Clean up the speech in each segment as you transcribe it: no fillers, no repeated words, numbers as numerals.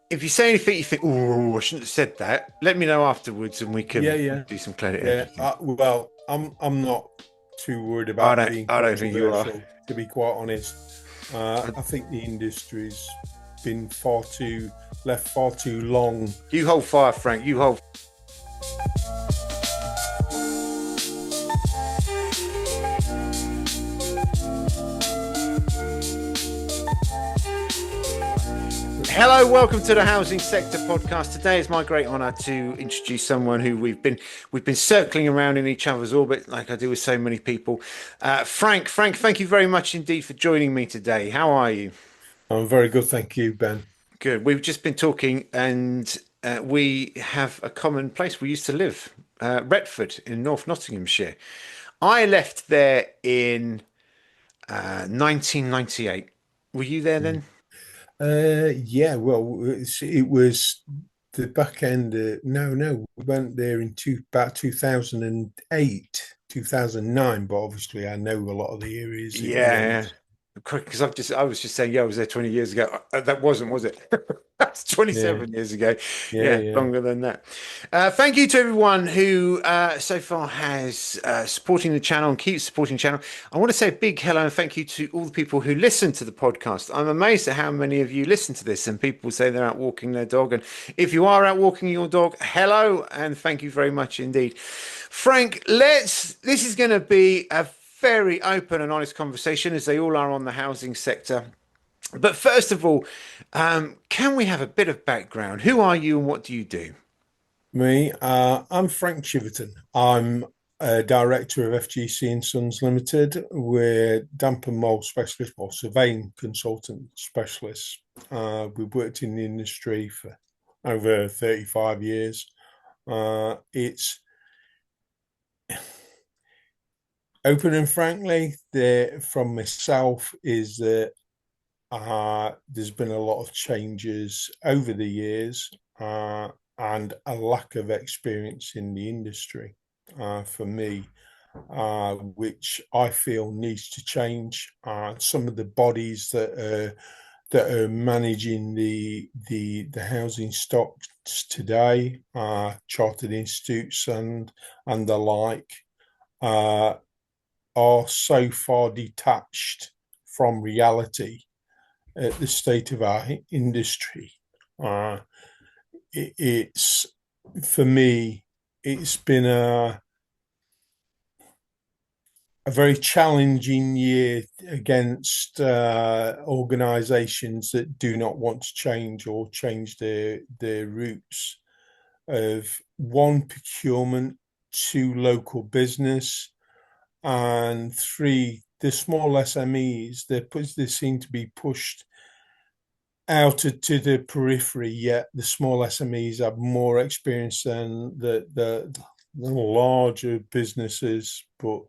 if you say anything you think, oh, I shouldn't have said that, let me know afterwards and we Yeah, can yeah, do some credit yeah. editing. Well, I'm not too worried about being I don't think you are. controversial, to be quite honest. I think the industry's been far too left far too long. You hold fire, Frank. You hold. Hello, welcome to the Housing Sector Podcast. Today it's my great honour to introduce someone who we've been circling around in each other's orbit, like I do with so many people. Frank, thank you very much indeed for joining me today. How are you? I'm very good, thank you, Ben. Good. We've just been talking, and we have a common place. We used to live, Retford in North Nottinghamshire. I left there in 1998. Were you there then? Yeah, well, it was the back end. No, we went there in about 2008, 2009. But obviously, I know a lot of the areas that you Yeah, went. because I was just saying, yeah, I was there 20 years ago. That wasn't, was it? That's Yeah, 27 years ago. yeah, Yeah, yeah. longer than that. Thank you to everyone who so far has supporting the channel and keeps supporting the channel. I want to say a big hello and thank you to all the people who listen to the podcast. I'm amazed at how many of you listen to this, and people say they're out walking their dog. And if you are out walking your dog, hello and thank you very much indeed. Frank, this is going to be a very open and honest conversation, as they all are on the housing sector. But first of all, can we have a bit of background? Who are you and what do you do? Me, I'm Frank Chiverton. I'm a director of FGC and Sons Limited. We're damp and mold specialists or surveying consultant specialists. We've worked in the industry for over 35 years. It's open and frankly, from myself is that there's been a lot of changes over the years and a lack of experience in the industry for me, which I feel needs to change. Some of the bodies that are managing the housing stocks today, chartered institutes and the like, uh, are so far detached from reality at the state of our industry. Uh, it's for me, it's been a very challenging year against organisations that do not want to change or change their routes of one procurement, two local business, and three the small SMEs. They seem to be pushed out to the periphery, yet the small SMEs have more experience than the larger businesses. But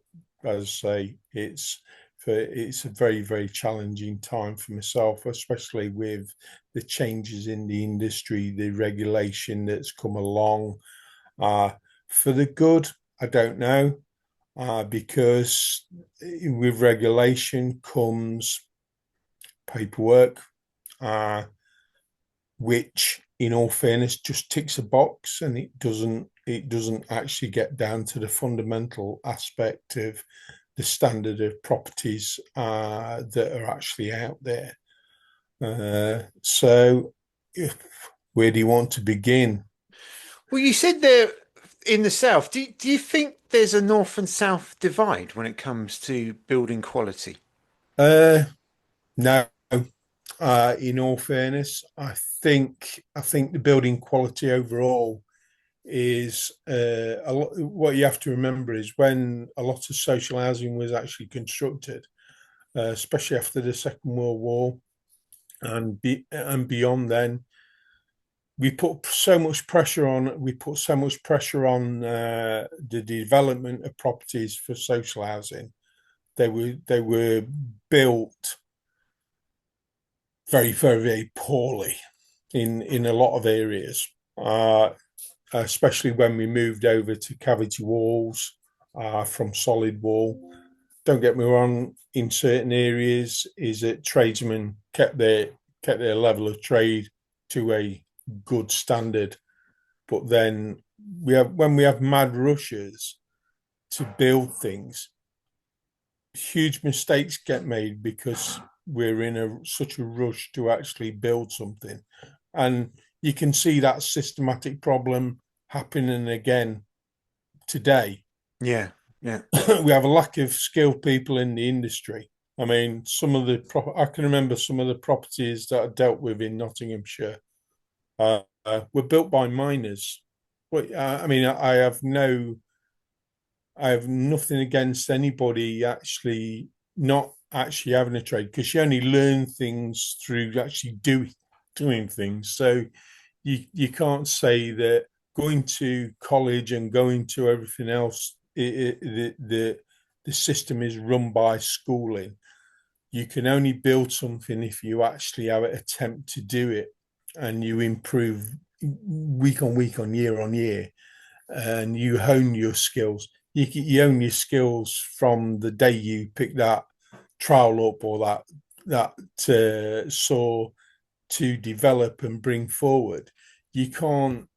as I say, it's a very, very challenging time for myself, especially with the changes in the industry, the regulation that's come along. Uh, for the good, I don't know, because with regulation comes paperwork, uh, which in all fairness just ticks a box, and it doesn't actually get down to the fundamental aspect of the standard of properties that are actually out there. So where do you want to begin? Well, you said there in the south. Do you think there's a north and south divide when it comes to building quality? uh no, in all fairness, I think the building quality overall is a lot. What you have to remember is when a lot of social housing was actually constructed, especially after the Second World War and beyond. Then we put so much pressure on the development of properties for social housing. They were built very, very, very poorly in a lot of areas, especially when we moved over to cavity walls from solid wall. Don't get me wrong, in certain areas, is that tradesmen kept their level of trade to good standard. But then when we have mad rushes to build things, huge mistakes get made because we're in such a rush to actually build something. And you can see that systematic problem happening again today. Yeah, yeah. We have a lack of skilled people in the industry. I mean, I can remember some of the properties that I dealt with in Nottinghamshire were built by miners. But I mean, I have nothing against anybody actually not actually having a trade, because you only learn things through actually doing things. So you can't say that going to college and going to everything else, the system is run by schooling. You can only build something if you actually have an attempt to do it, and you improve week on year, and you hone your skills. You hone your skills from the day you pick that trowel up or that saw to develop and bring forward. You can't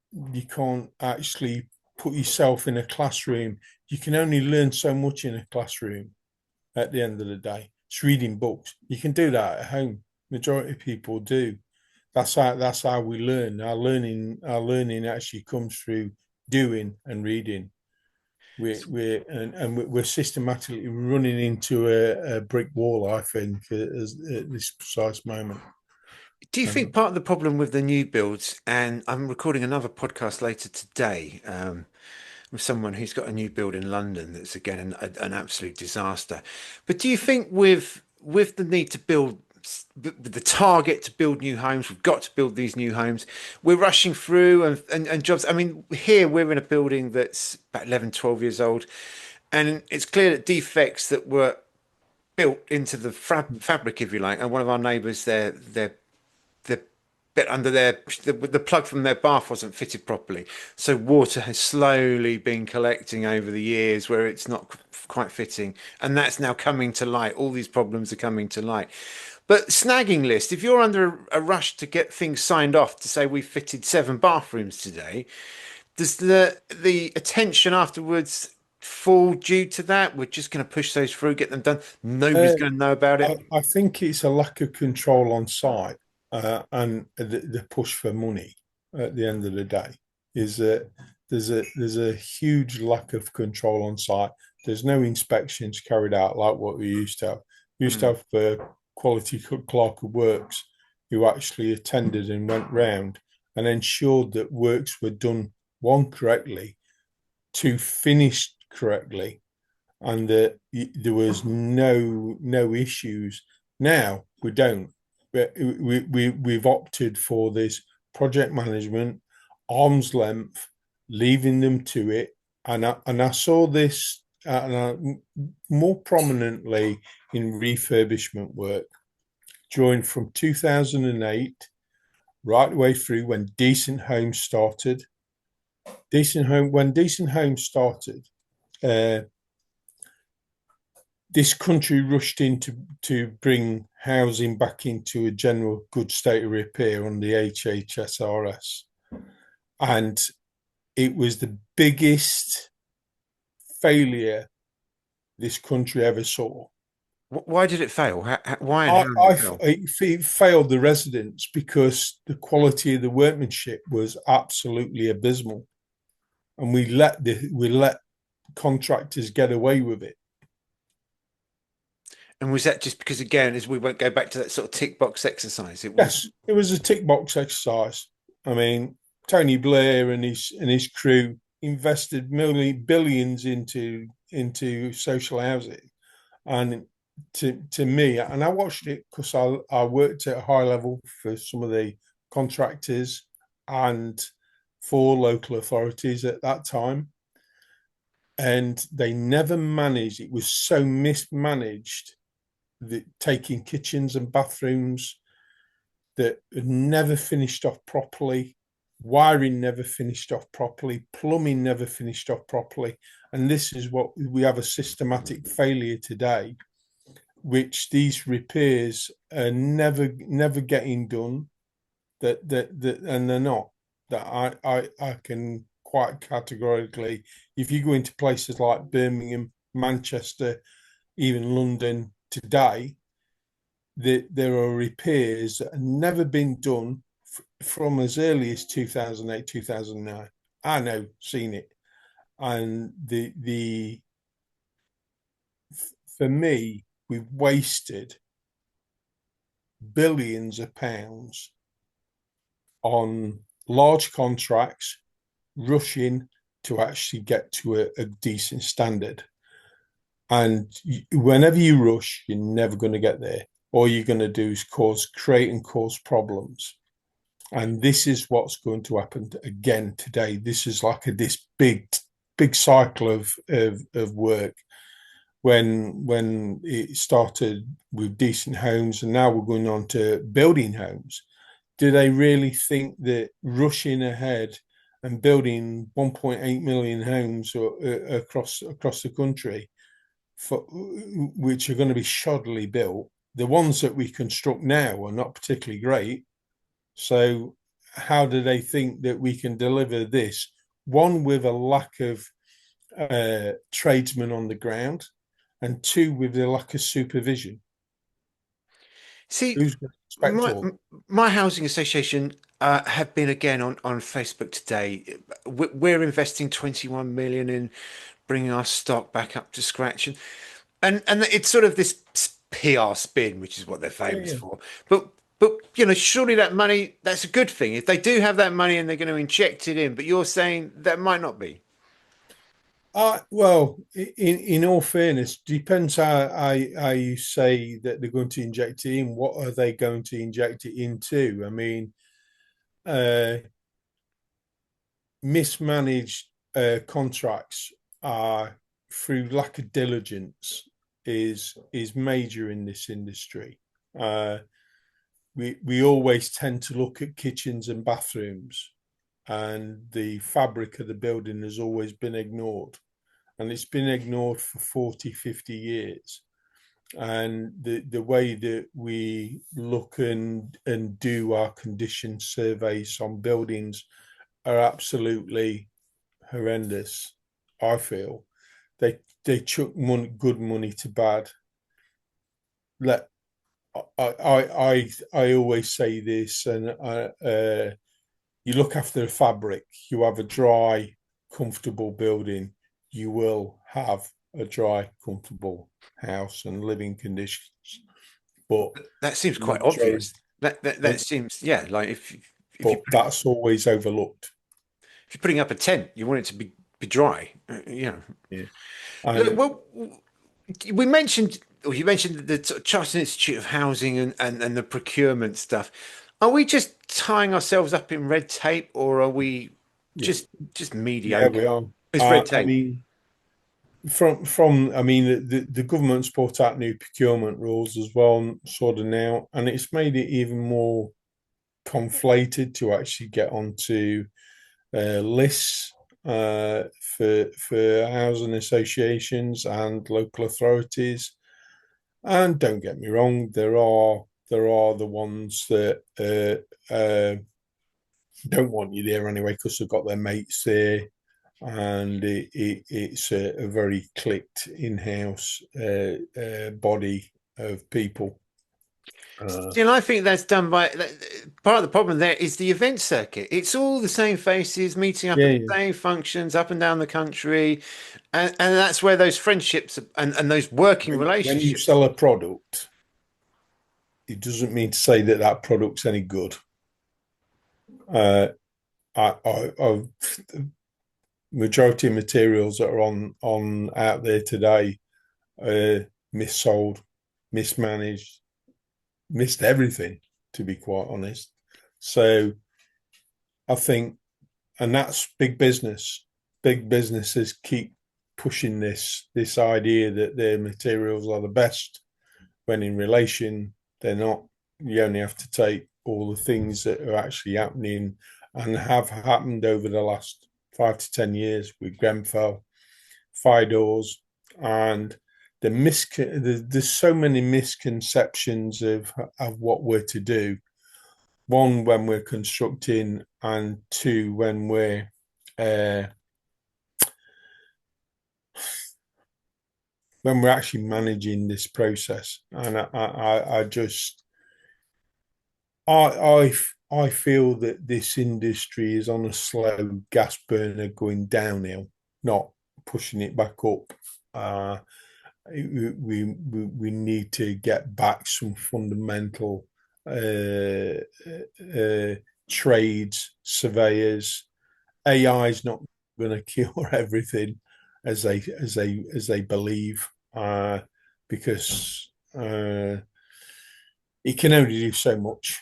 actually put yourself in a classroom. You can only learn so much in a classroom at the end of the day. It's reading books. You can do that at home. Majority of people do. That's how we learn. Our learning actually comes through doing and reading. We're systematically running into a brick wall, I think, at this precise moment. Do you think part of the problem with the new builds, and I'm recording another podcast later today with someone who's got a new build in London that's again an absolute disaster. But do you think with the need to build the target to build new homes, we've got to build these new homes, we're rushing through and jobs. I mean, here we're in a building that's about 11, 12 years old, and it's clear that defects that were built into the fabric, if you like, and one of our neighbours, their bit under the plug from their bath wasn't fitted properly, so water has slowly been collecting over the years where it's not quite fitting, and that's now coming to light. All these problems are coming to light. But snagging list, if you're under a rush to get things signed off to say we've fitted 7 bathrooms today, does the attention afterwards fall due to that? We're just going to push those through, get them done. Nobody's Uh, going to know about it. I think it's a lack of control on site, and the push for money at the end of the day is that there's a huge lack of control on site. There's no inspections carried out like what we used to have. We used to Mm. have quality clerk of works who actually attended and went round and ensured that works were done, one, correctly, two, finished correctly, and that there was no issues. Now we don't. We've opted for this project management, arm's length, leaving them to it, and I saw this more prominently in refurbishment work during from 2008 right away through when Decent Homes started. Decent Homes started, uh, this country rushed in to bring housing back into a general good state of repair on the HHSRS. And it was the biggest failure this country ever saw. Why did it fail? Why and how did it fail? It failed the residents because the quality of the workmanship was absolutely abysmal, and we let contractors get away with it. And was that just because, again, as we won't go back to that sort of tick box exercise, it was. Yes, it was a tick box exercise. I mean, Tony Blair and his crew invested billions into social housing, and to me, and I watched it because I worked at a high level for some of the contractors and for local authorities at that time, and they never managed. It was so mismanaged that taking kitchens and bathrooms that had never finished off properly, wiring never finished off properly, plumbing never finished off properly. And this is what we have: a systematic failure today, which these repairs are never getting done. and they're not. That I can quite categorically, if you go into places like Birmingham, Manchester, even London today, there are repairs that have never been done from as early as 2008, 2009. I know, seen it. And the for me, we've wasted billions of pounds on large contracts, rushing to actually get to a decent standard. And whenever you rush, you're never going to get there. All you're going to do is create and cause problems. And this is what's going to happen again today. This is like this big cycle of work. When it started with decent homes, and now we're going on to building homes. Do they really think that rushing ahead and building 1.8 million homes across the country, which are going to be shoddily built, the ones that we construct now are not particularly great. So how do they think that we can deliver this? One, with a lack of tradesmen on the ground, and two, with the lack of supervision. See, Who's going to expect my all? my housing association have been again on Facebook today. We're investing 21 million in bringing our stock back up to scratch, and it's sort of this PR spin, which is what they're Yeah, famous yeah. for. But surely that money, that's a good thing. If they do have that money and they're going to inject it in, but you're saying that might not be. Well, in all fairness, depends how you say that they're going to inject it in. What are they going to inject it into? I mean, uh, mismanaged contracts are through lack of diligence is major in this industry. We always tend to look at kitchens and bathrooms, and the fabric of the building has always been ignored, and it's been ignored for 40, 50 years. And the way that we look and do our condition surveys on buildings are absolutely horrendous. I feel they chuck good money to bad. Let I always say this, and you look after the fabric. You have a dry, comfortable building. You will have a dry, comfortable house and living conditions. But That seems the quite majority, obvious. That seems, yeah, like if you but that's always overlooked. if you're putting up a tent, you want it to be dry. Yeah, Look, and well, we mentioned, or you mentioned the sort of Chartered Institute of Housing and the procurement stuff. Are we just tying ourselves up in red tape, or are we yeah, just yeah, mediocre? we are. It's red I tape. mean, from I mean, the government's brought out new procurement rules as well, sort of now, and it's made it even more conflated to actually get onto lists for housing associations and local authorities. And don't get me wrong, there are the ones that don't want you there anyway because they've got their mates there, and it's a very clicked in-house body of people. Still, I think that's done by part of the problem there is the event circuit. It's all the same faces meeting up at Yeah, the yeah. same functions up and down the country, and that's where those friendships and those working When you relationships. sell a product, it doesn't mean to say that that product's any good. Uh, I majority of materials that are on out there today are missold, mismanaged, missed everything, to be quite honest. So I think, and that's big business. Big businesses keep pushing this idea that their materials are the best, when in relation they're not. You only have to take all the things that are actually happening and have happened over the last 5 to 10 years with Grenfell, fire doors, and there's so many misconceptions of what we're to do. one, when we're constructing, and two, uh, when we're actually managing this process. And I just I feel that this industry is on a slow gas burner going downhill, not pushing it back up. We need to get back some fundamental trades, surveyors. AI is not going to cure everything as they believe, because it can only do so much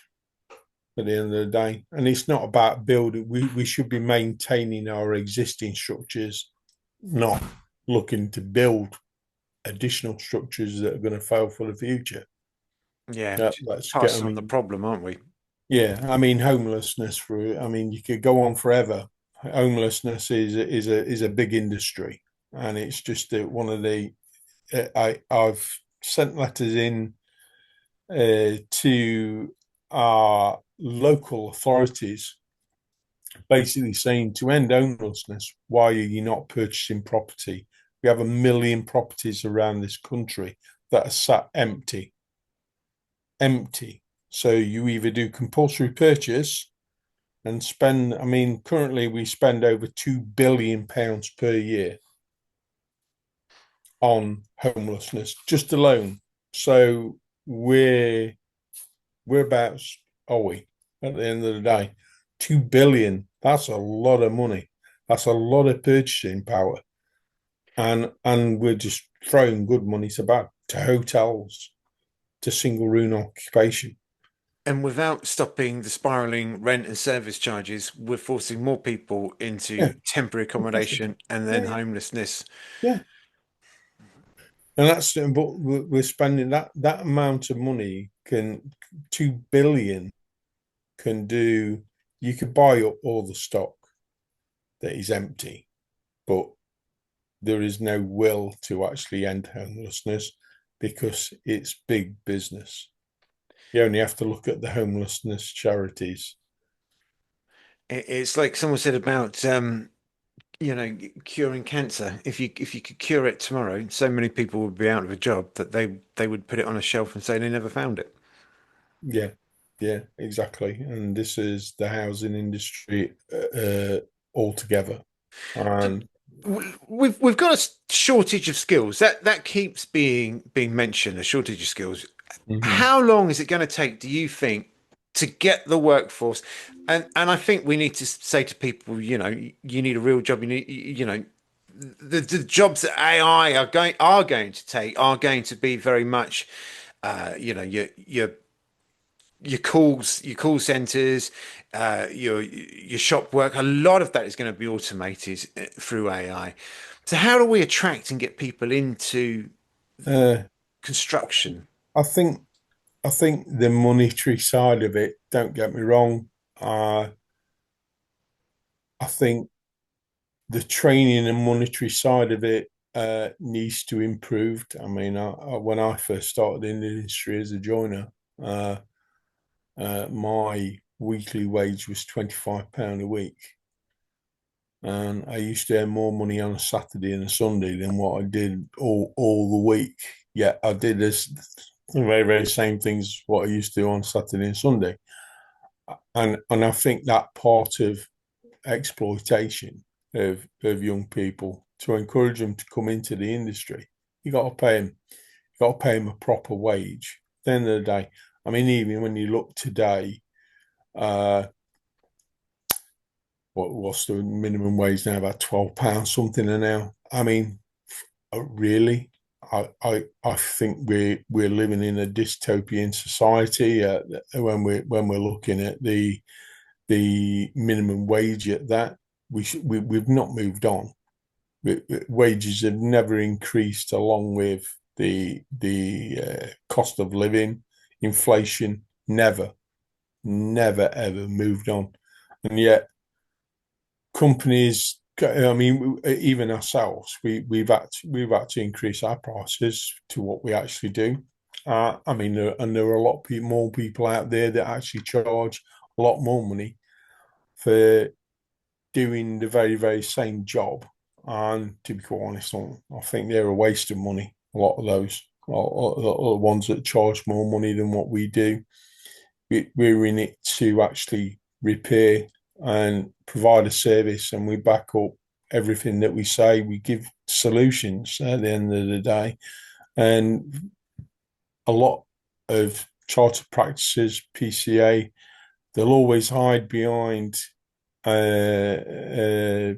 at the end of the day. And it's not about building. We should be maintaining our existing structures, not looking to build additional structures that are going to fail for the future. Yeah, Let's get. I passing on the mean, problem, aren't we? yeah. I mean, homelessness. I mean, you could go on forever. Homelessness is a big industry, and it's just one of the. I've sent letters in to our local authorities, basically saying, to end homelessness, why are you not purchasing property? We have 1 million properties around this country that are sat empty. So you either do compulsory purchase and spend, I mean, currently we spend over £2 billion per year on homelessness, just alone. So whereabouts are we at the end of the day? 2 billion. That's a lot of money. That's a lot of purchasing power. And we're just throwing good money to hotels, to single room occupation. And without stopping the spiraling rent and service charges, we're forcing more people Yeah, into temporary accommodation and then yeah, homelessness. yeah. And but we're spending that amount of money. 2 billion can do. You could buy up all the stock that is empty, but there is no will to actually end homelessness because it's big business. You only have to look at the homelessness charities. It's like someone said about curing cancer. If you could cure it tomorrow, so many people would be out of a job that they would put it on a shelf and say they never found it. Yeah, yeah, exactly. And this is the housing industry altogether. And We've got a shortage of skills that keeps being mentioned. A shortage of skills. mhm. How long is it going to take, do you think, to get the workforce? And I think we need to say to people, you need a real job. You need, the jobs that AI are going to take are going to be very much, your call centers, your shop work. A lot of that is going to be automated through AI. So how do we attract and get people into uh, construction? I think I think the monetary side of it, don't get me wrong, uh, I think the training and monetary side of it needs to improve. I mean, when I first started in the industry as a joiner, uh, my weekly wage was £25 a week, and I used to earn more money on a Saturday and a Sunday than what I did all the week. Yet I did this very very same things what I used to do on Saturday and Sunday, and I think that part of exploitation of young people, to encourage them to come into the industry, you got to pay them. You got to pay them a proper wage. At the end of the day, I mean, even when you look today, uh, what's the minimum wage now? About £12 something an hour. I mean, really, I think we're living in a dystopian society when we're looking at the minimum wage at that. We've not moved on. Wages have never increased along with the cost of living, inflation. Never ever moved on, and yet companies. I mean, even ourselves, we've had to increase our prices to what we actually do. I mean, and there are a lot of more people out there that actually charge a lot more money for doing the very, very same job. And to be quite honest, I think they're a waste of money. A lot of those are the ones that charge more money than what we do. We're in it to actually repair and provide a service, and we back up everything that we say. We give solutions at the end of the day. And a lot of chartered practices, PCA, they'll always hide behind uh,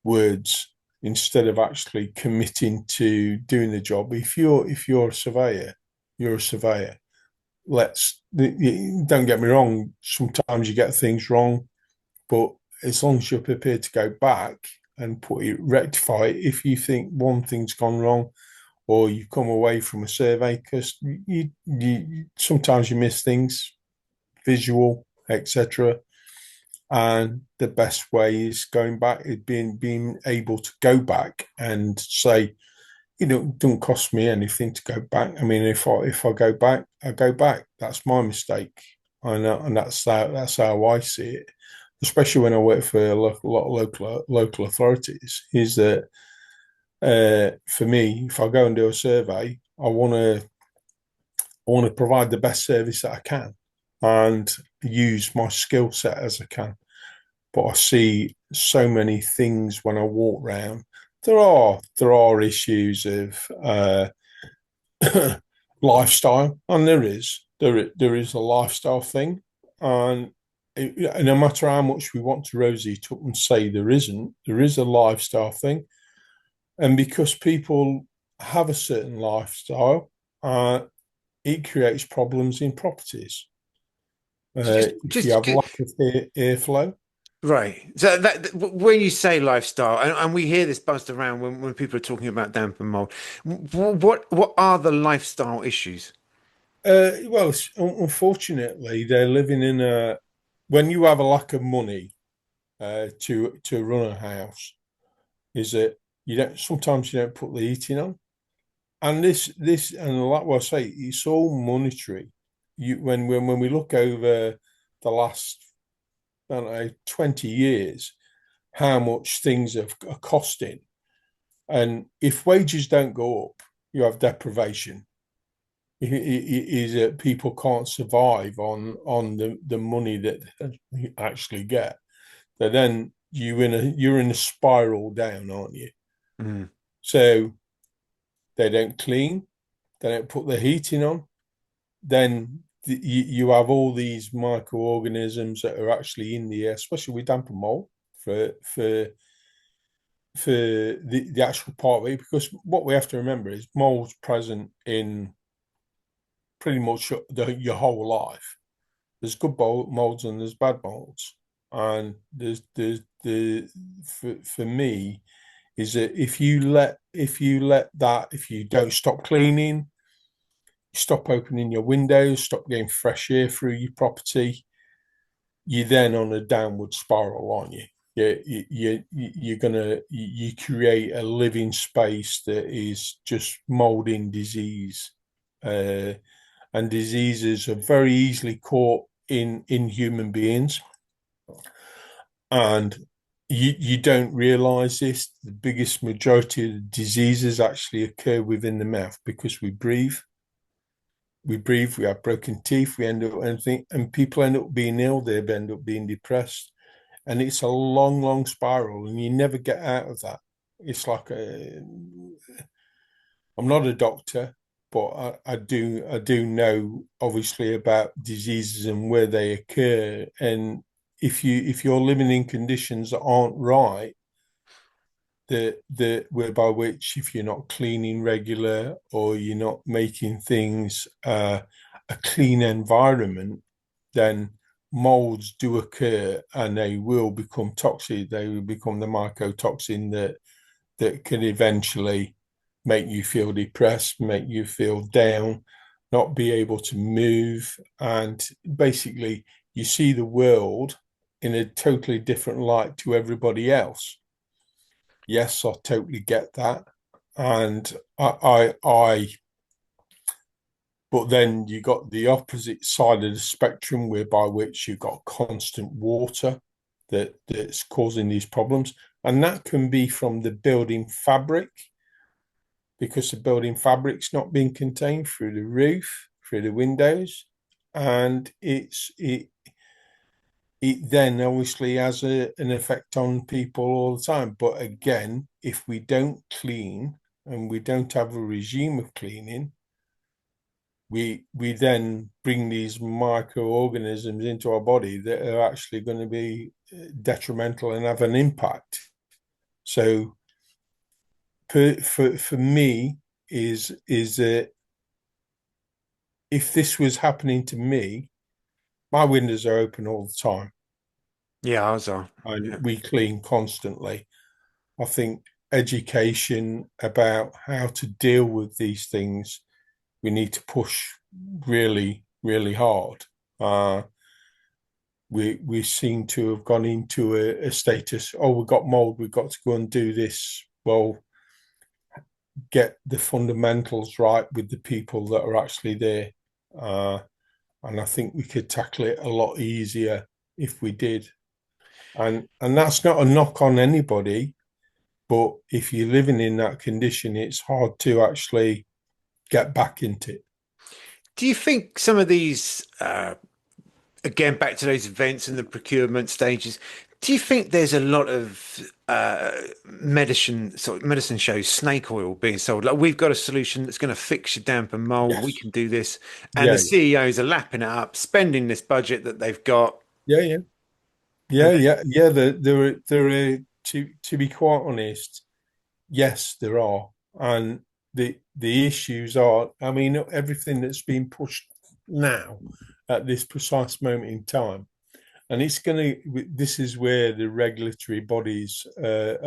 words instead of actually committing to doing the job. If you're a surveyor, you're a surveyor. Don't get me wrong. Sometimes you get things wrong, but as long as you're prepared to go back and rectify it, if you think one thing's gone wrong, or you come away from a survey, because you sometimes you miss things, visual, etc. And the best way is going back, is being able to go back and say, it don't cost me anything to go back. I mean, if I go back, I go back. That's my mistake, and that's how I see it. Especially when I work for a lot of local authorities, is that for me, if I go and do a survey, I want to provide the best service that I can and use my skill set as I can. But I see so many things when I walk around. There are issues of lifestyle, and there is a lifestyle thing, and no matter how much we want to rosy it up and say there isn't, there is a lifestyle thing, and because people have a certain lifestyle, it creates problems in properties. So just, If you just have lack of airflow. right. So when you say lifestyle, and we hear this buzzed around when people are talking about damp and mold, what are the lifestyle issues? Well, unfortunately, they're living in a. When you have a lack of money to run a house, is that you don't put the heating on, and this and like what I say, it's all monetary. When we look over the last, I don't know, 20 years, how much things are costing, and if wages don't go up, you have deprivation. Is that people can't survive on the money that you actually get. So then you're in a spiral down, aren't you? Mm. So they don't clean, they don't put the heating on. Then you have all these microorganisms that are actually in the air, especially with damp and mold for the actual part of it. Because what we have to remember is mold's present in pretty much your whole life. There's good molds and there's bad molds, and for me is that if you don't stop cleaning, stop opening your windows, stop getting fresh air through your property, you're then on a downward spiral, aren't you? You create a living space that is just molding disease, and diseases are very easily caught in human beings, and you don't realize this. The biggest majority of the diseases actually occur within the mouth because we have broken teeth, we end up anything, and people end up being ill, they end up being depressed, and it's a long, long spiral, and you never get out of that. It's like I'm not a doctor, but I do know obviously about diseases and where they occur, and if you're living in conditions that aren't right, the whereby which if you're not cleaning regular or you're not making things a clean environment, then molds do occur and they will become toxic. They will become the mycotoxin that can eventually make you feel depressed, make you feel down, not be able to move, and basically you see the world in a totally different light to everybody else. Yes, I totally get that. And I But then you got the opposite side of the spectrum, whereby which you've got constant water that's causing these problems. And that can be from the building fabric, because the building fabric's not being contained through the roof, through the windows. And it then obviously has an effect on people all the time. But again, if we don't clean and we don't have a regime of cleaning, we then bring these microorganisms into our body that are actually going to be detrimental and have an impact. So for me is that if this was happening to me, my windows are open all the time Yeah, ours are. and Yeah. we clean constantly. I think education about how to deal with these things, we need to push really, really hard. We seem to have gone into a status, oh, we've got mold, we've got to go and do this. Well, get the fundamentals right with the people that are actually there. And I think we could tackle it a lot easier if we did. And that's not a knock on anybody, but if you're living in that condition, it's hard to actually get back into it. Do you think some of these, again, back to those events and the procurement stages, do you think there's a lot of medicine shows, snake oil being sold? Like, we've got a solution that's going to fix your damp and mold. We Yes. can do this, and the Yeah. CEOs are lapping it up, spending this budget that they've got, Yeah. Yeah. and Yeah. Yeah. Yeah. There are, to be quite honest, yes, there are. And the issues are, I mean, everything that's being pushed now at this precise moment in time. And it's going to, this is where the regulatory bodies are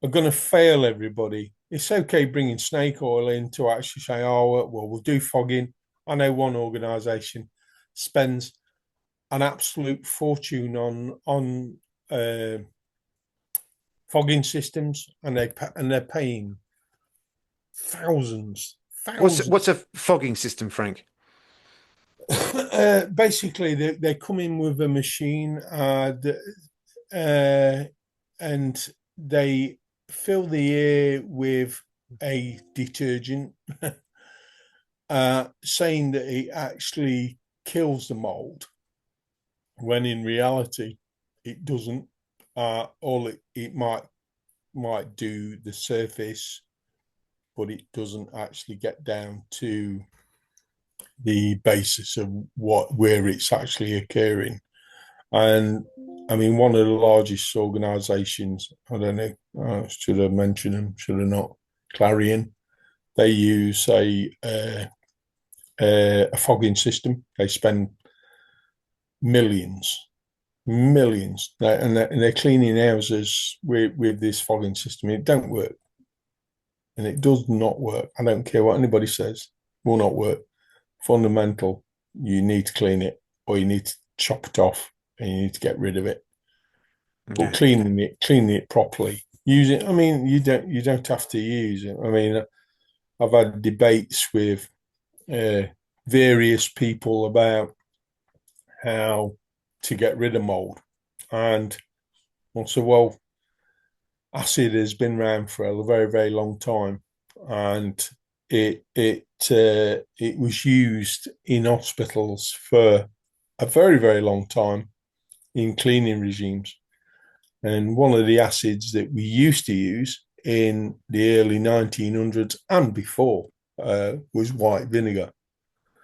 going to fail everybody. It's okay bringing snake oil in to actually say, oh, well, we'll do fogging. I know one organisation spends an absolute fortune on fogging systems, and they're paying thousands, what's thousands. a fogging system, Frank? Basically, they come in with a machine, uh, and they fill the air with a detergent, saying that it actually kills the mold, when in reality it doesn't. All it might do the surface, but it doesn't actually get down to the basis of where it's actually occurring. And I mean, one of the largest organisations, I don't know, should have mentioned them, should have not. Clarion, they use a fogging system. They spend millions, millions, and they're cleaning houses with this fogging system. It don't work, and it does not work. I don't care what anybody says, it will not work. Fundamental, you need to clean it, or you need to chop it off, and you need to get rid of it. But Yeah. cleaning it properly, use it. I mean, you don't have to use it. I mean, I've had debates with uh, various people about how to get rid of mold, and also, well, acid has been around for a very, very long time, and it was used in hospitals for a very, very long time in cleaning regimes. And one of the acids that we used to use in the early 1900s and before was white vinegar.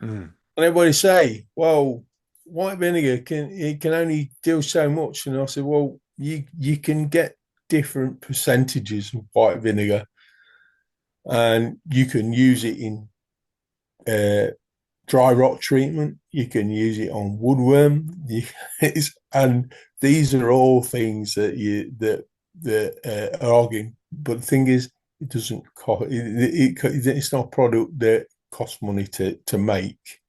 Mm. And everybody say, well, white vinegar can only do so much. And I said, well, you can get different percentages of white vinegar, and you can use it in uh, dry rot treatment. You can use it on woodworm. And these are all things that are arguing. But the thing is, it doesn't cost. It's not a product that costs money to make.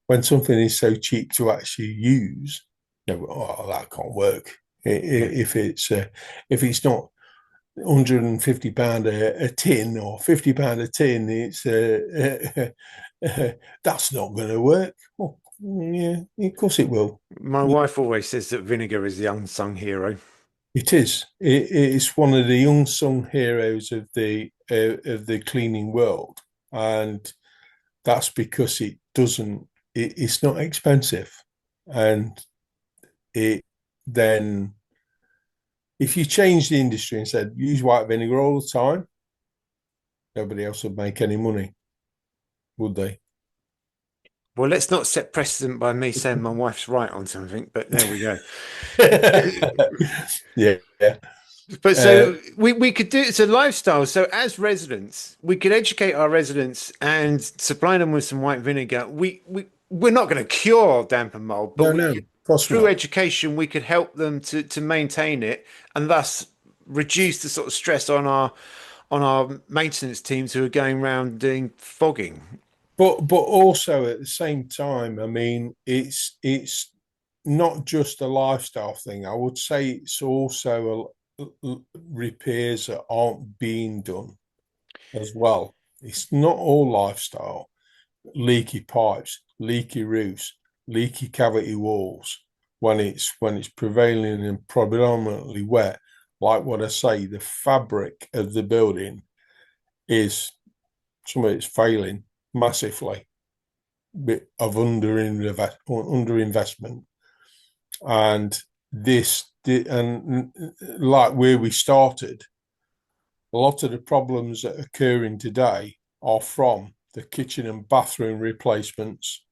When something is so cheap to actually use, no, oh, that can't work. Yeah. If it's not £150 a tin or £50 a tin, that's not going to work. Well, yeah, of course it will. My wife always says that vinegar is the unsung hero. It is. It's one of the unsung heroes of the cleaning world, and that's because it doesn't. It's not expensive, and it then if you change the industry and said use white vinegar all the time, nobody else would make any money, would they? Well, let's not set precedent by me saying my wife's right on something, but there we go. Yeah. But Uh, so we could do it's a lifestyle. So as residents, we could educate our residents and supply them with some white vinegar. We're not going to cure damp and mold, but no, we no, could, of course through not. education, we could help them to maintain it and thus reduce the sort of stress on our maintenance teams who are going around doing fogging. But also at the same time, I mean, it's not just a lifestyle thing. I would say it's also repairs that aren't being done as well. It's not all lifestyle. Leaky pipes, leaky roofs, leaky cavity walls when it's prevailing and predominantly wet. Like what I say, the fabric of the building is some of it's failing massively bit of underinvestment, and and like where we started, a lot of the problems that are occurring today are from the kitchen and bathroom replacements,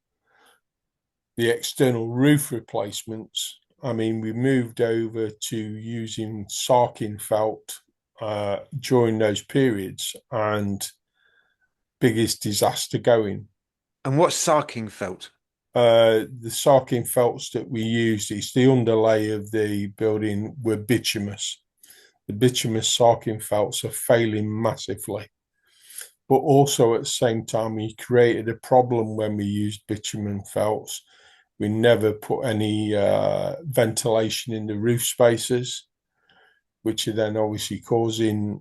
the external roof replacements. I mean, we moved over to using sarking felt during those periods, and biggest disaster going. And what's sarking felt? The sarking felts that we used, it's the underlay of the building, were bituminous. The bituminous sarking felts are failing massively. But also at the same time, we created a problem when we used bitumen felts. We never put any ventilation in the roof spaces, which are then obviously causing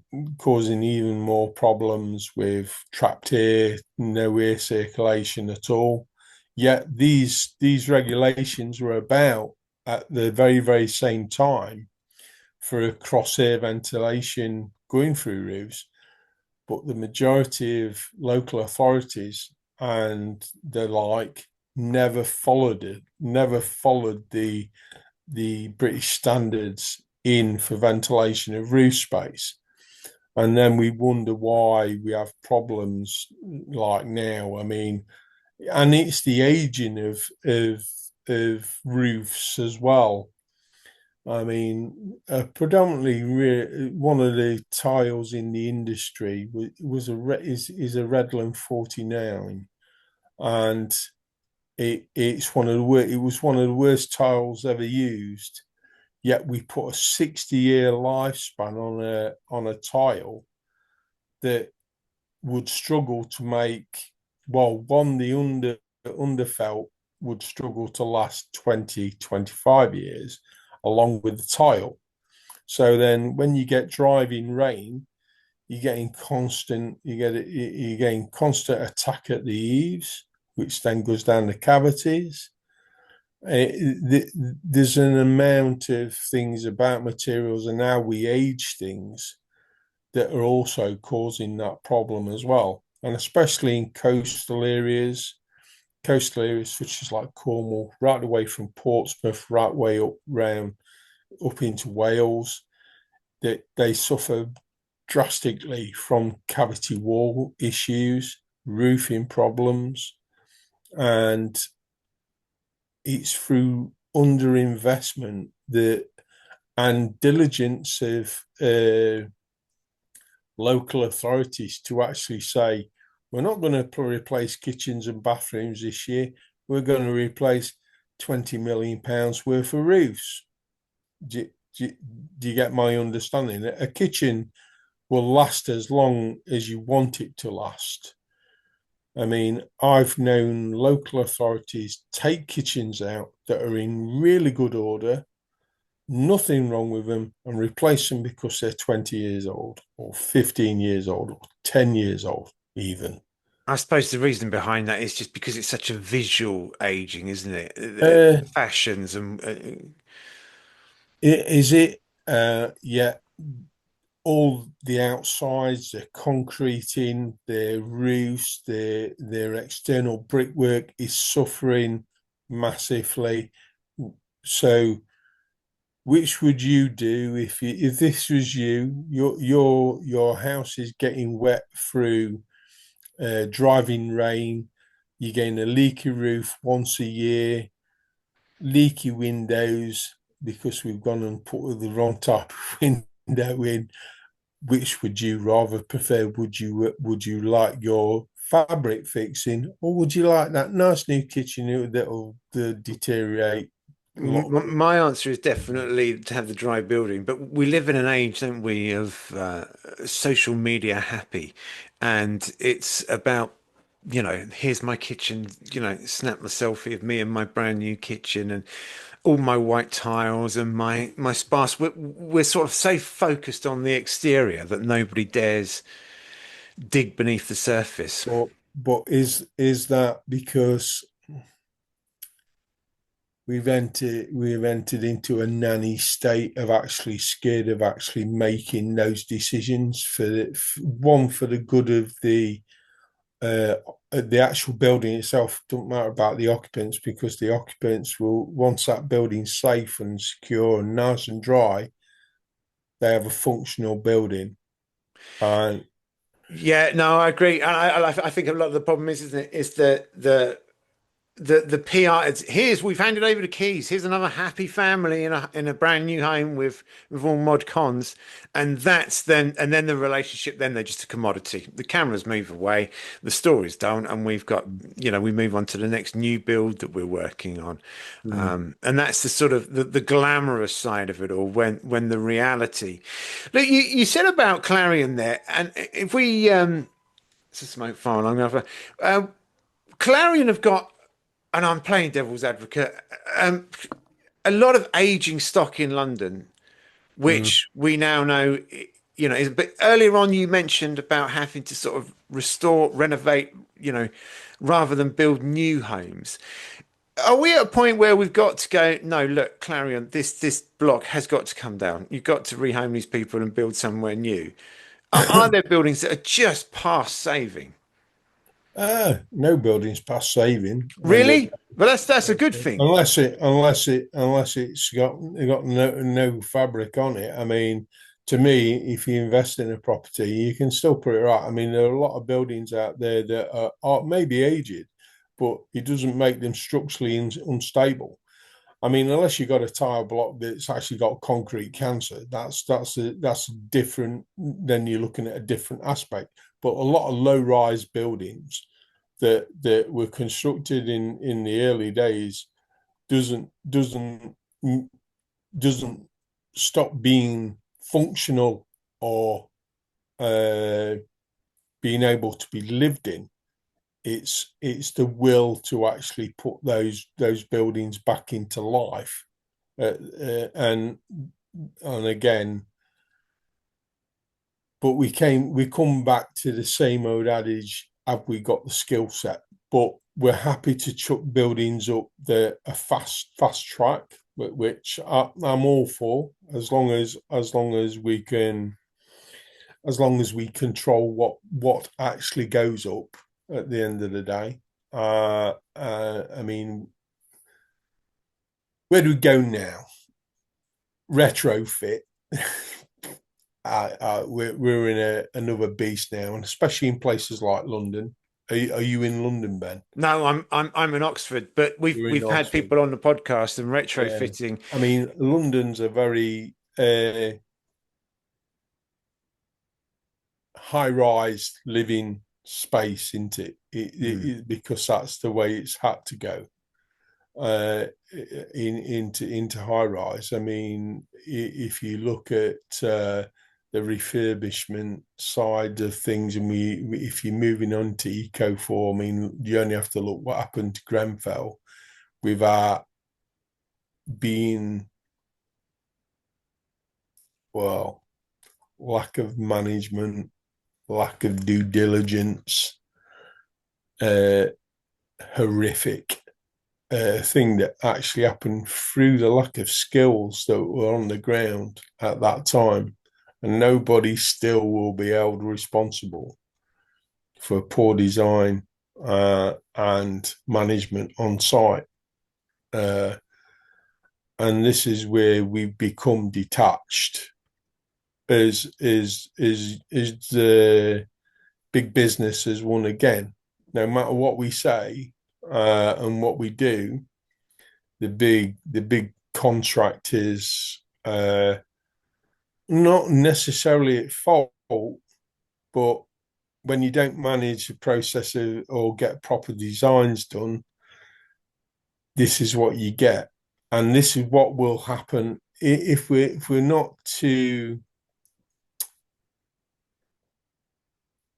even more problems with trapped air, no air circulation at all. Yet these regulations were about at the very same time for a cross-air ventilation going through roofs, but the majority of local authorities and the like never followed the British standards in for ventilation of roof space. And then we wonder why we have problems like now. I mean, and it's the aging of roofs as well. I mean, predominantly one of the tiles in the industry was is a Redland 49, and it's one of it was one of the worst tiles ever used. Yet we put a 60-year lifespan on a tile that would struggle to make, well, one, the underfelt would struggle to last 20-25 years along with the tile. So then when you get driving rain, you're getting constant attack at the eaves, which then goes down the cavities. There's an amount of things about materials and how we age things that are also causing that problem as well. And especially in coastal areas such as like Cornwall, right away from Portsmouth, right way up round up into Wales, that they suffer drastically from cavity wall issues, roofing problems, and it's through underinvestment that and diligence of local authorities to actually say, we're not going to replace kitchens and bathrooms this year. We're going to replace £20 million worth of roofs. Do, do you get my understanding? A kitchen will last as long as you want it to last. I mean, I've known local authorities take kitchens out that are in really good order, nothing wrong with them, and replace them because they're 20 years old or 15 years old or 10 years old even. I suppose the reason behind that is just because it's such a visual aging, isn't it? Uh, Fashions and is it? Yeah, all the outsides, their concreting, their roofs, their external brickwork is suffering massively. So, which would you do if this was you? Your house is getting wet through driving rain. You're getting a leaky roof once a year, leaky windows because we've gone and put the wrong type of window in. Which would you rather prefer? Would you like your fabric fixing, or would you like that nice new kitchen that'll deteriorate a lot? My answer is definitely to have the dry building, but we live in an age, don't we, of social media happy, and it's about, here's my kitchen, snap the selfie of me and my brand new kitchen and all my white tiles and my sparse. We're sort of so focused on the exterior that nobody dares dig beneath the surface. But is that because we've entered into a nanny state of actually scared of actually making those decisions for the good of the actual building itself? Don't matter about the occupants, because the occupants will, once that building's safe and secure and nice and dry, they have a functional building. And Yeah, no, I agree. And I think a lot of the problem isn't it, is the PR. Here's we've handed over the keys. Here's another happy family in a brand new home with all mod cons, and then the relationship. Then they're just a commodity. The cameras move away, the stories don't, and we move on to the next new build that we're working on, and that's the sort of the glamorous side of it all. When the reality, look, you said about Clarion there, and if we it's a smoke fire long enough. Clarion have got, and I'm playing devil's advocate, um, a lot of aging stock in London, mm, which we now know, is. But earlier on, you mentioned about having to sort of restore, renovate, rather than build new homes. Are we at a point where we've got to go? No, look, Clarion, this block has got to come down. You've got to rehome these people and build somewhere new. Are there buildings that are just past saving? no buildings past saving. Really? But that's a good thing. Unless it's got no fabric on it. I mean, to me, if you invest in a property, you can still put it right. I mean, there are a lot of buildings out there that are maybe aged, but it doesn't make them structurally unstable. I mean, unless you've got a tile block that's actually got concrete cancer, that's different. Then you're looking at a different aspect. But a lot of low-rise buildings that were constructed in the early days doesn't doesn't doesn't stop being functional or uh, being able to be lived in. It's the will to actually put those buildings back into life, and again, but we come back to the same old adage: have we got the skill set? But we're happy to chuck buildings up a fast track, which I'm all for, as long as we control what actually goes up at the end of the day. I mean, where do we go now? Retrofit. We're in another beast now, and especially in places like London. Are you in London, Ben? No, I'm in Oxford, but we've You're in we've had Oxford. people on the podcast and Yeah. retrofitting. I mean, London's a very high-rise living space, isn't it? Because that's the way it's had to go into high rise. I mean, if you look at the refurbishment side of things, and if you're moving on to eco 4, I mean, you only have to look what happened to Grenfell without being well, lack of management, lack of due diligence, uh, horrific thing that actually happened through the lack of skills that were on the ground at that time. And nobody still will be held responsible for poor design and management on site. And this is where we become detached. Is the big business has won again? No matter what we say and what we do, the big contractors not necessarily at fault, but when you don't manage the process or get proper designs done, this is what you get, and this is what will happen if we're not too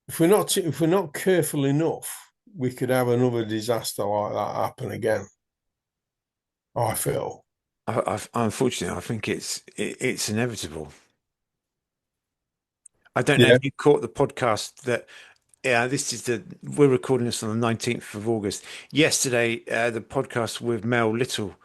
if we're not careful enough. We could have another disaster like that happen again. I feel. Unfortunately, I think it's inevitable. I don't know Yeah, if you caught the podcast that. Yeah, we're recording this on the 19th of August. Yesterday, the podcast with Mel Little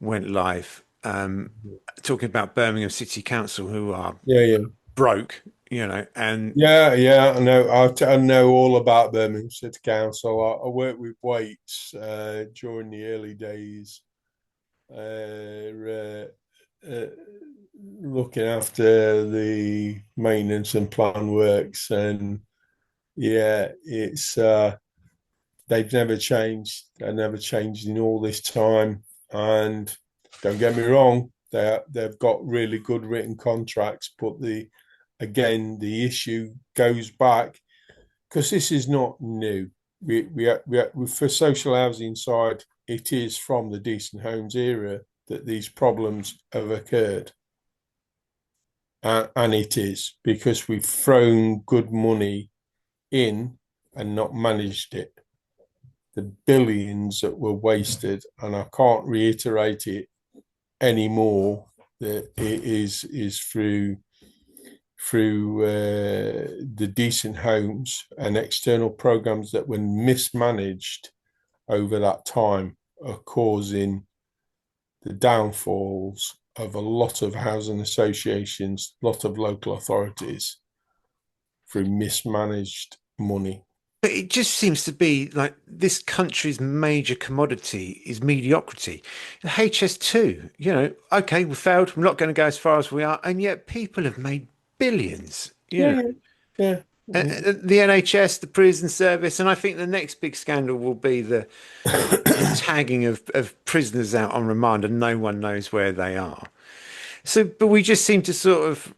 went live, talking about Birmingham City Council, who are yeah, yeah. broke, and Yeah. I know all about Birmingham City Council. I worked with Waits during the early days, uh, uh, looking after the maintenance and plan works, and yeah, it's they've never changed. They've never changed in all this time. And don't get me wrong, they've got really good written contracts, but the issue goes back because this is not new. We for social housing side, it is from the decent homes era that these problems have occurred, and it is because we've thrown good money in and not managed it. The billions that were wasted, and I can't reiterate it anymore. That it is through the decent homes and external programs that, when mismanaged over that time, are causing the downfalls of a lot of housing associations, a lot of local authorities through mismanaged money. but it just seems to be like this country's major commodity is mediocrity. The HS2, okay, we failed. We're not going to go as far as we are, and yet people have made billions. Yeah, yeah, yeah. The NHS, the prison service, and I think the next big scandal will be the tagging of prisoners out on remand, and no one knows where they are. So, but we just seem to sort of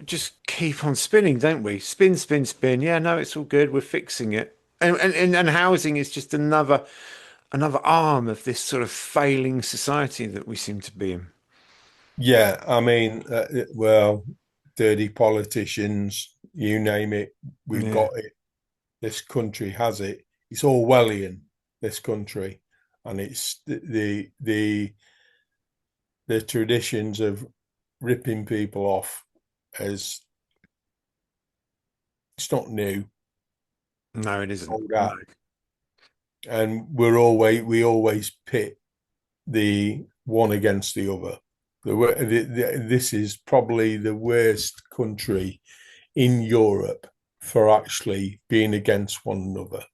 just keep on spinning, don't we? Spin, spin, spin. Yeah, no, it's all good. We're fixing it. And housing is just another arm of this sort of failing society that we seem to be in. Yeah, I mean, well, dirty politicians, you name it, we've Yeah. got it. This country has it. It's Orwellian, this country, and it's the traditions of ripping people off as it's not new. No, it All isn't. No. that, and we always pit the one against the other. This is probably the worst country in Europe for actually being against one another,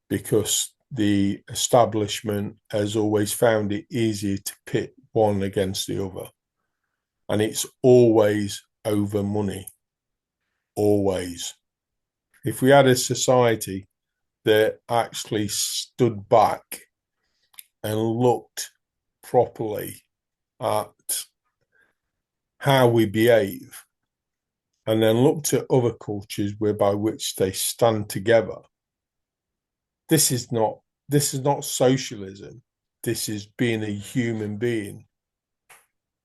because the establishment has always found it easier to pit one against the other. And it's always over money, always. If we had a society that actually stood back and looked properly at how we behave, and then looked at other cultures whereby which they stand together, this is not socialism. This is being a human being.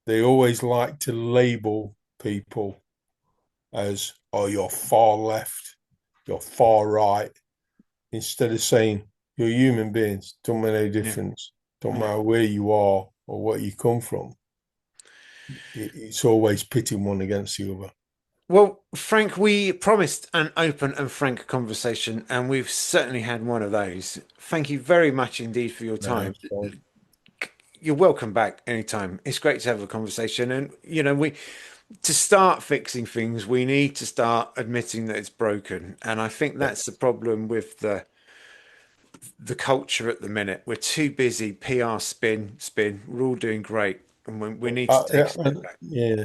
They always like to label people as, oh, you're far left, you're far right, instead of saying you're human beings. Don't make any Yeah. difference. Don't Yeah. matter where you are or where you come from. it's always pitting one against the other. Well, Frank, we promised an open and frank conversation, and we've certainly had one of those. Thank you very much indeed for your No, time. it's fine. You're welcome back anytime. It's great to have a conversation, and we to start fixing things, we need to start admitting that it's broken. And I think Yeah. that's the problem with the culture at the minute. We're too busy. PR spin, spin. We're all doing great, and we need to take a Yeah, step back. yeah.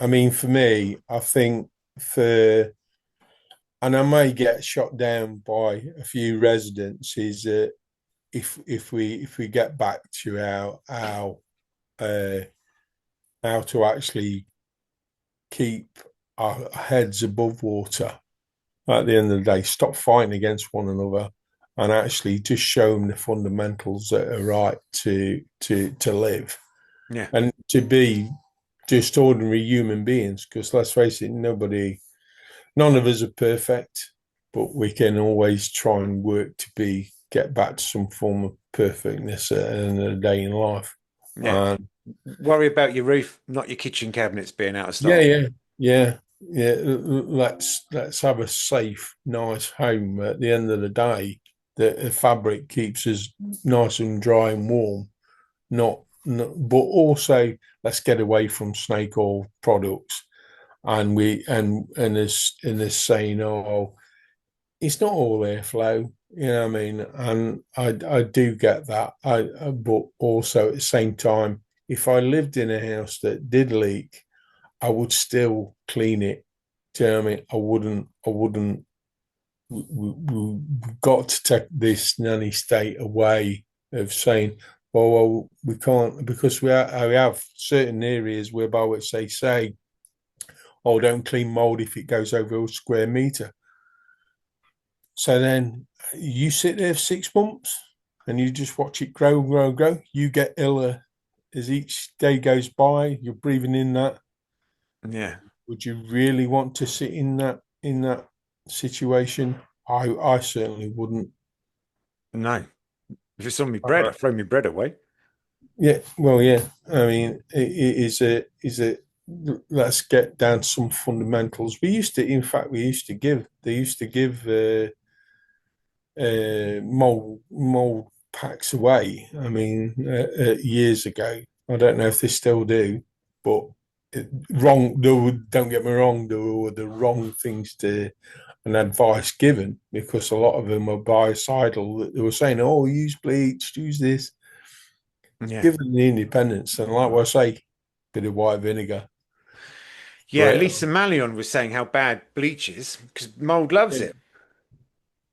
I mean, for me, I think for, and I may get shot down by a few residents, is that if we get back to uh, how to actually keep our heads above water at the end of the day, stop fighting against one another, and actually just show them the fundamentals that are right to live Yeah, and to be just ordinary human beings. Because let's face it, none of us are perfect, but we can always try and work to get back to some form of perfectness at the end of the day in life. yeah. And Worry about your roof, not your kitchen cabinets being out of yeah, stock. yeah. Let's have a safe, nice home. At the end of the day, the fabric keeps us nice and dry and warm. But also let's get away from snake oil products. And we and this saying, oh, it's not all airflow. You know what I mean? And I do get that. But also at the same time, if I lived in a house that did leak, I would still clean it. Do you know what I mean? I wouldn't. We've got to take this nanny state away of saying, well, we can't because we have certain areas whereby which they say, oh, don't clean mold if it goes over a square meter. So then you sit there for 6 months and you just watch it grow, grow, grow. You get iller as each day goes by. You're breathing in that. Yeah, Would you really want to sit in that situation? I certainly wouldn't. no. If it's on my bread, I throw my bread away. Yeah, well, yeah. I mean, it is a let's get down to some fundamentals. In fact, they used to give mold packs away. I mean, years ago. I don't know if they still do, but don't get me wrong. There were the wrong things to and advice given because a lot of them are biocidal. They were saying, "Oh, use bleach, use this." Yeah. Give them the independence, and like what I say, bit of white vinegar. Yeah, But Lisa Mallion was saying how bad bleach is because mold loves it.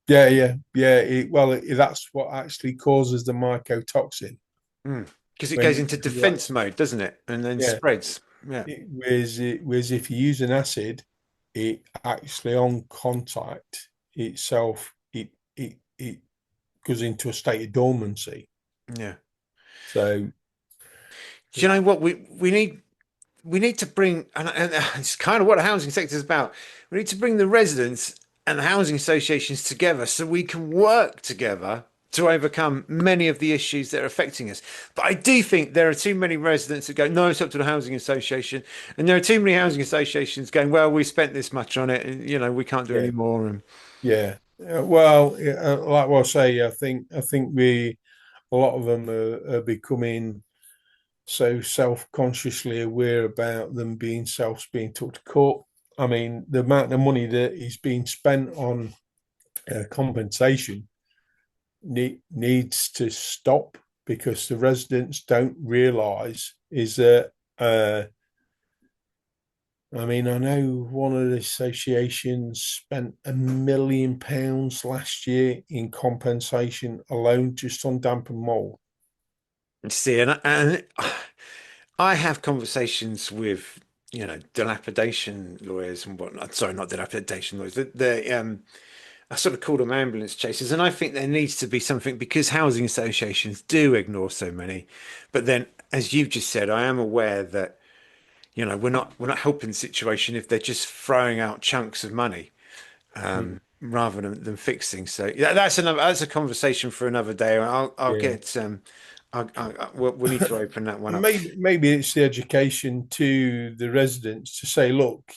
yeah. That's what actually causes the mycotoxin Because it goes when into you defense mode, doesn't it? And then yeah. spreads. Yeah. Whereas if you use an acid, it actually on contact itself, it goes into a state of dormancy. Yeah. So Do you know what we need to bring, and it's kind of what the housing sector is about. We need to bring the residents and the housing associations together so we can work together to overcome many of the issues that are affecting us. But I do think there are too many residents that go, no, it's up to the housing association. And there are too many housing associations going, well, we spent this much on it and, we can't do yeah, any more. And yeah. Well, like what I say, I think we a lot of them are becoming so self-consciously aware about them being took to court. I mean, the amount of money that is being spent on compensation needs to stop because the residents don't realise is that. I mean, I know one of the associations spent £1 million last year in compensation alone just on damp and mold. see, and I have conversations with, dilapidation lawyers and whatnot. Sorry, not dilapidation lawyers. I sort of call them ambulance chasers, and I think there needs to be something because housing associations do ignore so many. But then, as you've just said, I am aware that we're not helping the situation if they're just throwing out chunks of money Mm. rather than fixing. So yeah, that's a conversation for another day. I'll Yeah, get We'll need to open that one up. Maybe it's the education to the residents to say, look,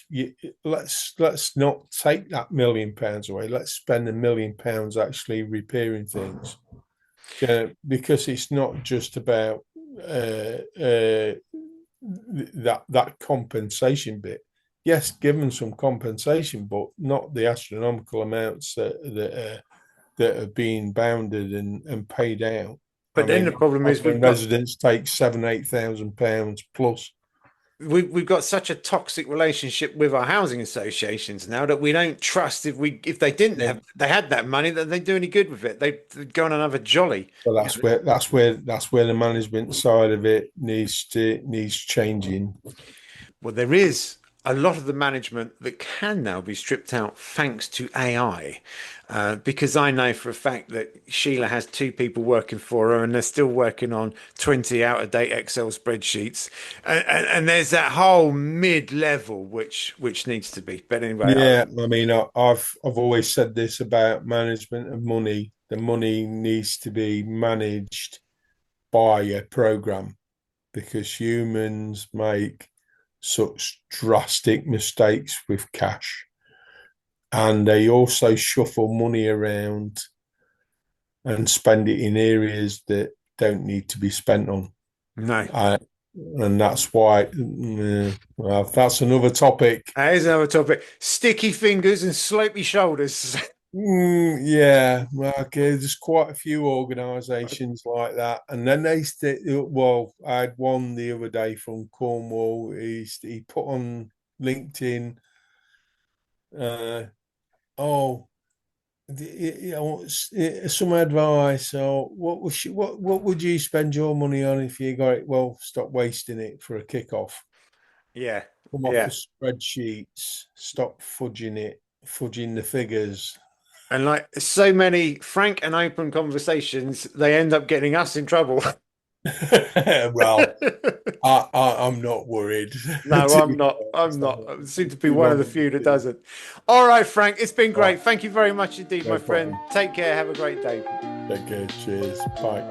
let's not take that £1 million away. Let's spend £1 million actually repairing things. Because it's not just about that compensation bit. Yes, given some compensation, but not the astronomical amounts that are being bounded and paid out. But then the problem is residents take £7,000-8,000 plus. We've got such a toxic relationship with our housing associations now that we don't trust if they didn't have they had that money that they'd do any good with it. They'd go on another jolly. Well, that's where the management side of it needs changing. Well, there is a lot of the management that can now be stripped out thanks to AI. Because I know for a fact that Sheila has 2 people working for her and they're still working on 20 out-of-date Excel spreadsheets. And there's that whole mid-level which needs to be. But anyway. Yeah, I mean, I've always said this about management of money. The money needs to be managed by a program because humans make such drastic mistakes with cash. And they also shuffle money around and spend it in areas that don't need to be spent on. No. And that's why, well, that's another topic. That is another topic. Sticky fingers and slopey shoulders. Yeah, okay. There's quite a few organisations like that, and then well, I had one the other day from Cornwall. He put on LinkedIn, some advice. Or what would you spend your money on if you got it? Well, stop wasting it for a kickoff. Yeah, Come off the spreadsheets. Stop fudging the figures. And like so many frank and open conversations, they end up getting us in trouble. Well, I'm not worried. No, I'm not. I'm not. I seem to be one of the few that doesn't. All right, Frank, it's been great. Thank you very much indeed, my friend. Take care. Have a great day. Take care. Cheers. Bye.